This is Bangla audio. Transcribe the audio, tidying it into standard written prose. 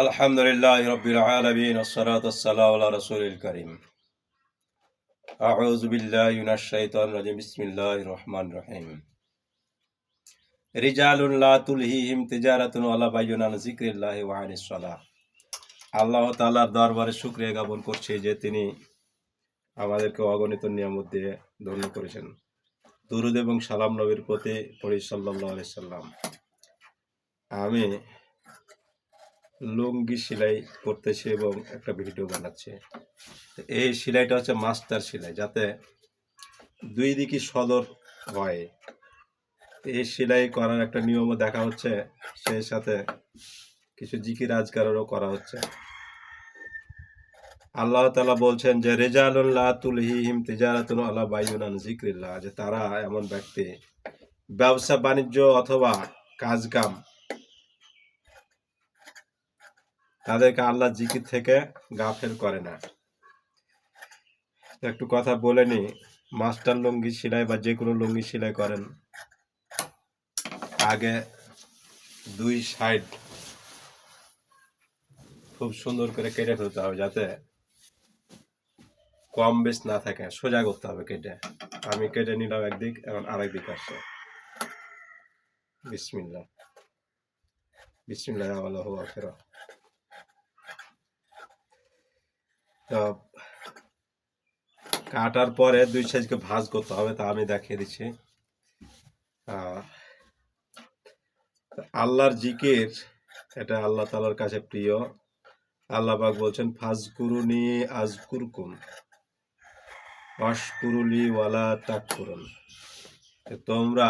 আলহামদুলিল্লাহি রাব্বিল আলামিন ওয়াসসালাতু ওয়াসসালামু আলা রাসূলিল কারীম। আউযু বিল্লাহি মিনাশ শাইতানির রাজিম। বিসমিল্লাহির রহমানির রহিম। রিজালুন লা তুলহিহিম তিজারাতুন ওয়ালা বাইউন আন যিকরিল্লাহি ওয়া আনিস সালাহ। আল্লাহ তাআলার দরবারে শুকরিয়া জ্ঞাপন করছি যে তিনি আমাদেরকে অগণিত নিয়ামত দিয়ে ধন্য করেছেন। দুরূদ এবং সালাম নবীর প্রতি পড়ি সাল্লাল্লাহু আলাইহি সাল্লাম। আমি লুঙ্গি সেলাই করতেছি এবং একটা ভিডিও বানাচ্ছি। এই সেলাইটা হচ্ছে মাস্টার সেলাই, যাতে দুই দিকই সদর হয়। এই সেলাই করার একটা নিয়মও দেখা হচ্ছে, সেই সাথে কিছু জিকির আজকারও করা হচ্ছে। আল্লাহ তাআলা বলছেন যে রিজালুন লা তুলহিহিম তিজারাতুন ওয়ালা বাইউন আন যিকরিল্লাহ, যে তারা এমন ব্যক্তি ব্যবসা বাণিজ্য অথবা কাজ কাম তাদেরকে আল্লাহ জিকির থেকে গাফেল করে না। একটু কথা বলে নি, মাস্টার লুঙ্গি সেলাই বা যে কোনো লুঙ্গি সেলাই করেন, আগে দুই সাইড খুব সুন্দর করে কেটে ফেলতে হবে, যাতে কম বেশ না থাকে। সোজা করতে হবে কেটে। আমি কেটে নিলাম একদিক, এখন আরেক দিক আসছে। বিসমিল্লাহ বিসমিল্লাহ আল্লাহু আকবার। তো কাটার পরে দুই সাইজকে ভাঁজ করতে হবে, তা আমি দেখিয়ে দিচ্ছি। আল্লাহর জিকির, এটা আল্লাহ তাআলার কাছে প্রিয়। আল্লাহ পাক বলছেন ফাজকুরুনি আযকুরকুম ওয়াশকুরুলি ওয়ালা তাকফুরুন। তোমরা